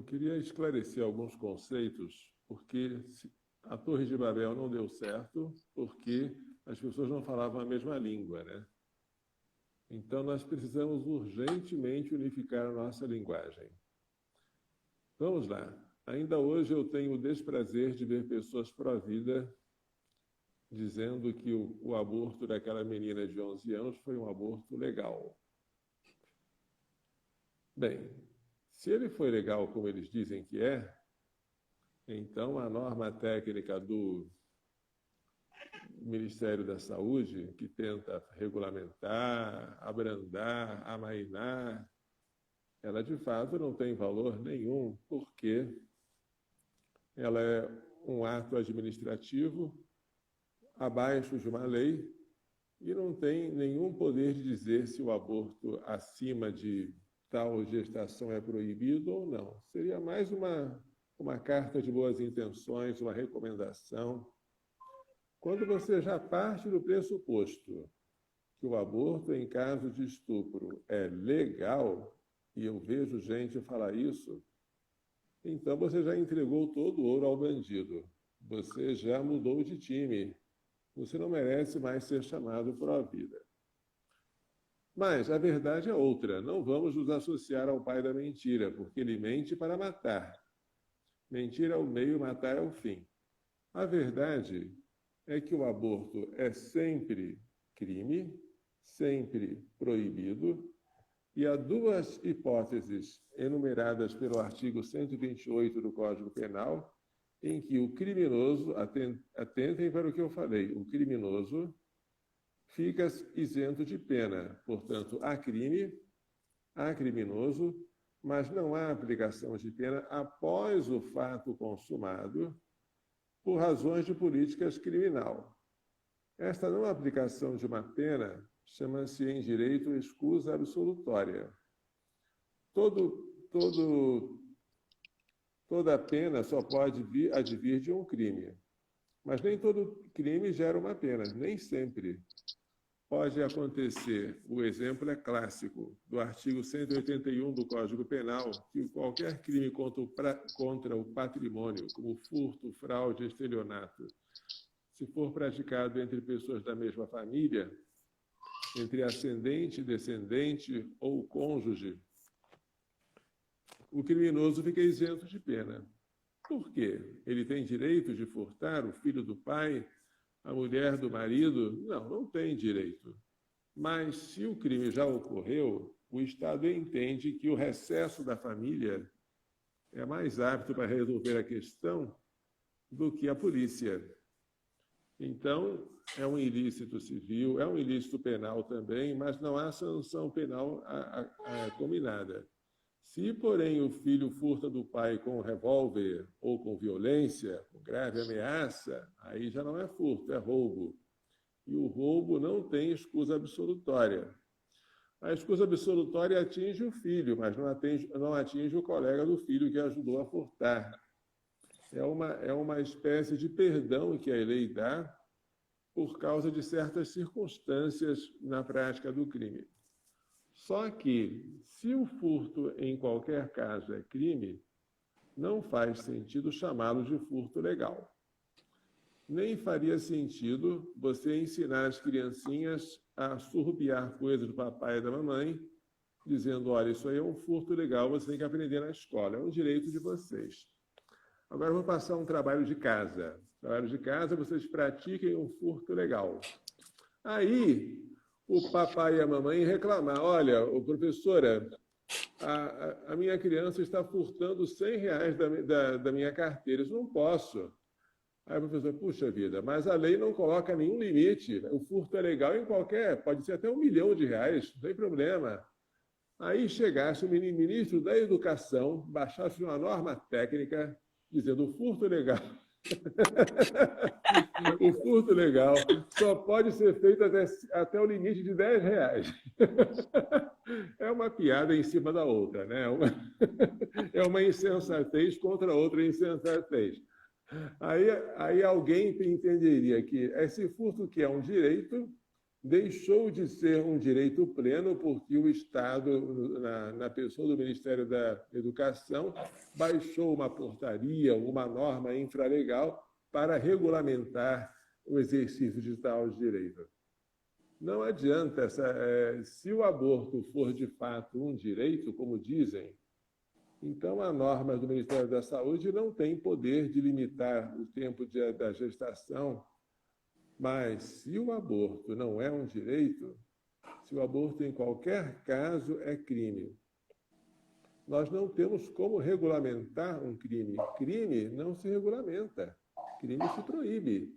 queria esclarecer alguns conceitos, porque a Torre de Babel não deu certo, porque as pessoas não falavam a mesma língua, né? Então, nós precisamos urgentemente unificar a nossa linguagem. Vamos lá. Ainda hoje eu tenho o desprazer de ver pessoas pró-vida dizendo que o aborto daquela menina de 11 anos foi um aborto legal. Bem, se ele foi legal como eles dizem que é, então a norma técnica do Ministério da Saúde, que tenta regulamentar, abrandar, amainar, ela de fato não tem valor nenhum, porque ela é um ato administrativo abaixo de uma lei e não tem nenhum poder de dizer se o aborto acima de tal gestação é proibido ou não. Seria mais uma carta de boas intenções, uma recomendação. Quando você já parte do pressuposto que o aborto em caso de estupro é legal, e eu vejo gente falar isso, então você já entregou todo o ouro ao bandido. Você já mudou de time. Você não merece mais ser chamado pró-vida. Mas a verdade é outra. Não vamos nos associar ao pai da mentira, porque ele mente para matar. Mentir é o meio, matar é o fim. A verdade é que o aborto é sempre crime, sempre proibido, e há duas hipóteses enumeradas pelo artigo 128 do Código Penal, em que o criminoso, atentem para o que eu falei, o criminoso fica isento de pena. Portanto, há crime, há criminoso, mas não há aplicação de pena após o fato consumado por razões de políticas criminal. Esta não aplicação de uma pena chama-se em direito escusa absolutória. Toda pena só pode advir de um crime. Mas nem todo crime gera uma pena, nem sempre. Pode acontecer, o exemplo é clássico, do artigo 181 do Código Penal, que qualquer crime contra o patrimônio, como furto, fraude, estelionato, se for praticado entre pessoas da mesma família, entre ascendente, descendente ou cônjuge, o criminoso fica isento de pena. Por quê? Ele tem direito de furtar o filho do pai, a mulher do marido? Não, não tem direito. Mas se o crime já ocorreu, o Estado entende que o recesso da família é mais apto para resolver a questão do que a polícia. Então, é um ilícito civil, é um ilícito penal também, mas não há sanção penal combinada. Se, porém, o filho furta do pai com revólver ou com violência, com grave ameaça, aí já não é furto, é roubo. E o roubo não tem escusa absolutória. A escusa absolutória atinge o filho, mas não atinge o colega do filho que ajudou a furtar. É uma espécie de perdão que a lei dá por causa de certas circunstâncias na prática do crime. Só que, se o furto em qualquer caso é crime, não faz sentido chamá-lo de furto legal. Nem faria sentido você ensinar as criancinhas a surrupiar coisas do papai e da mamãe, dizendo, olha, isso aí é um furto legal, você tem que aprender na escola, é um direito de vocês. Agora eu vou passar um trabalho de casa. Trabalho de casa, vocês pratiquem um furto legal. Aí, o papai e a mamãe reclamar, olha, professora, a minha criança está furtando R$100 da minha carteira, isso não posso. Aí o professor, puxa vida, mas a lei não coloca nenhum limite, o furto é legal em qualquer, pode ser até R$1 milhão, não tem problema. Aí chegasse o ministro da Educação, baixasse uma norma técnica, dizendo o furto legal. O furto legal só pode ser feito até o limite de R$10. É uma piada em cima da outra, né? É uma insensatez contra outra insensatez. Aí alguém entenderia que esse furto que é um direito deixou de ser um direito pleno porque o Estado, na pessoa do Ministério da Educação, baixou uma portaria, uma norma infralegal para regulamentar o exercício de tal direito. Não adianta, se o aborto for de fato um direito, como dizem, então a norma do Ministério da Saúde não tem poder de limitar o tempo da gestação. Mas se o aborto não é um direito, se o aborto em qualquer caso é crime, nós não temos como regulamentar um crime. Crime não se regulamenta, crime se proíbe.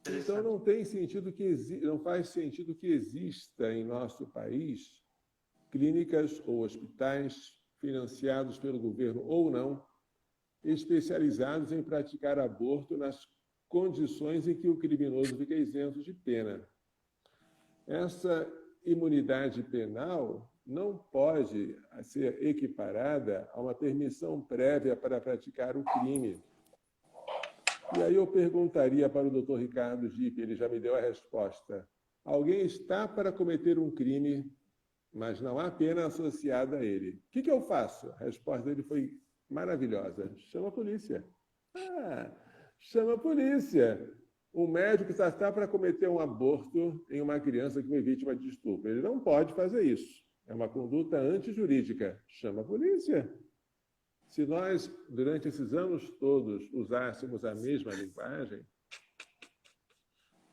Então não faz sentido que exista em nosso país clínicas ou hospitais financiados pelo governo ou não, especializados em praticar aborto nas condições em que o criminoso fica isento de pena. Essa imunidade penal não pode ser equiparada a uma permissão prévia para praticar o crime. E aí eu perguntaria para o Dr. Ricardo Gippe, ele já me deu a resposta. Alguém está para cometer um crime, mas não há pena associada a ele. O que eu faço? A resposta dele foi maravilhosa. Chama a polícia. Chama a polícia. Um médico está para cometer um aborto em uma criança que foi vítima de estupro. Ele não pode fazer isso. É uma conduta antijurídica. Chama a polícia. Se nós, durante esses anos todos, usássemos a mesma linguagem,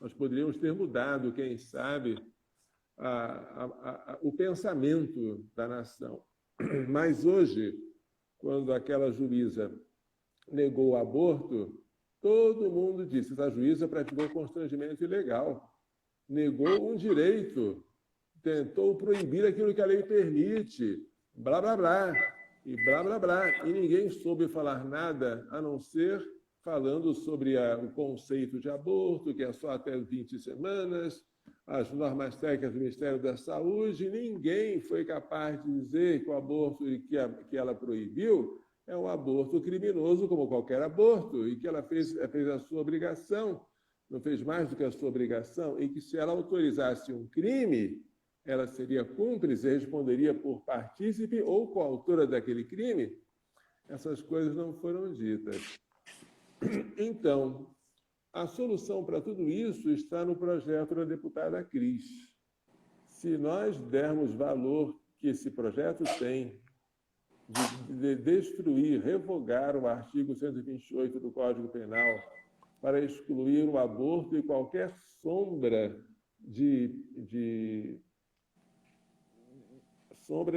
nós poderíamos ter mudado, quem sabe, o pensamento da nação. Mas hoje, quando aquela juíza negou o aborto, todo mundo disse que a juíza praticou constrangimento ilegal, negou um direito, tentou proibir aquilo que a lei permite, blá, blá, blá, e blá, blá, blá. E ninguém soube falar nada, a não ser falando sobre o conceito de aborto, que é só até 20 semanas, as normas técnicas do Ministério da Saúde. Ninguém foi capaz de dizer que o aborto que ela proibiu é um aborto criminoso, como qualquer aborto, e que ela fez a sua obrigação, não fez mais do que a sua obrigação, e que se ela autorizasse um crime, ela seria cúmplice, responderia por partícipe ou coautora daquele crime. Essas coisas não foram ditas. Então, a solução para tudo isso está no projeto da deputada Cris. Se nós dermos valor que esse projeto tem de destruir, revogar o artigo 128 do Código Penal para excluir o aborto e qualquer sombra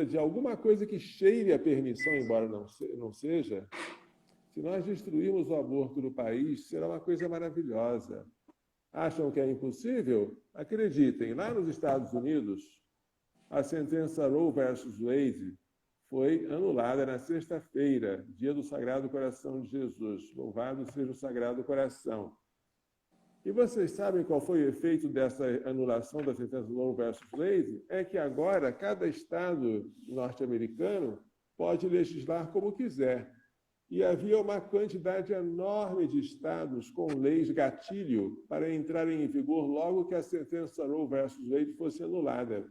de alguma coisa que cheire a permissão, embora não seja, se nós destruirmos o aborto no país, será uma coisa maravilhosa. Acham que é impossível? Acreditem, lá nos Estados Unidos, a sentença Roe versus Wade foi anulada na sexta-feira, dia do Sagrado Coração de Jesus. Louvado seja o Sagrado Coração. E vocês sabem qual foi o efeito dessa anulação da sentença Roe versus Wade? É que agora cada estado norte-americano pode legislar como quiser. E havia uma quantidade enorme de estados com leis gatilho para entrarem em vigor logo que a sentença Roe versus Wade fosse anulada.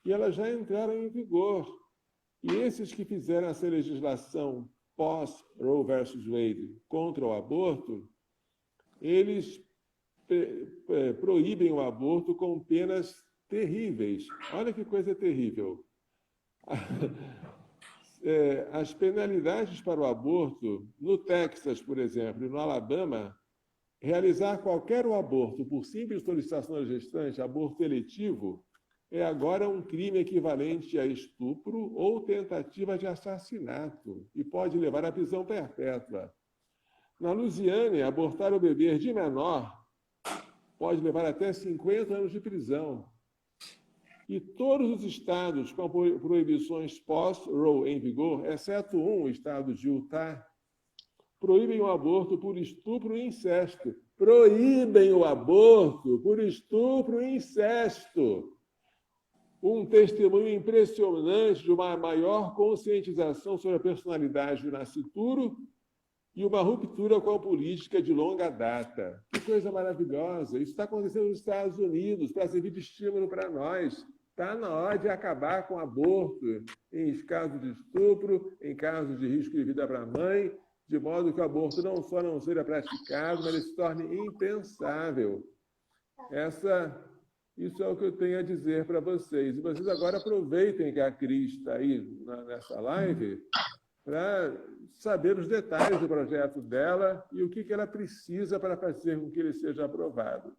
E elas já entraram em vigor. E esses que fizeram essa legislação pós-Roe versus Wade contra o aborto, eles proíbem o aborto com penas terríveis. Olha que coisa terrível. As penalidades para o aborto, no Texas, por exemplo, e no Alabama, realizar qualquer aborto por simples solicitação da gestante, aborto eletivo, é agora um crime equivalente a estupro ou tentativa de assassinato e pode levar à prisão perpétua. Na Louisiana, abortar o bebê de menor pode levar até 50 anos de prisão. E todos os estados com proibições pós-Roe em vigor, exceto o estado de Utah, proíbem o aborto por estupro e incesto. Proíbem o aborto por estupro e incesto. Um testemunho impressionante de uma maior conscientização sobre a personalidade do nascituro e uma ruptura com a política de longa data. Que coisa maravilhosa! Isso está acontecendo nos Estados Unidos para servir de estímulo para nós. Está na hora de acabar com o aborto em casos de estupro, em casos de risco de vida para a mãe, de modo que o aborto não só não seja praticado, mas ele se torne impensável. Isso é o que eu tenho a dizer para vocês. E vocês agora aproveitem que a Cris está aí nessa live para saber os detalhes do projeto dela e o que ela precisa para fazer com que ele seja aprovado.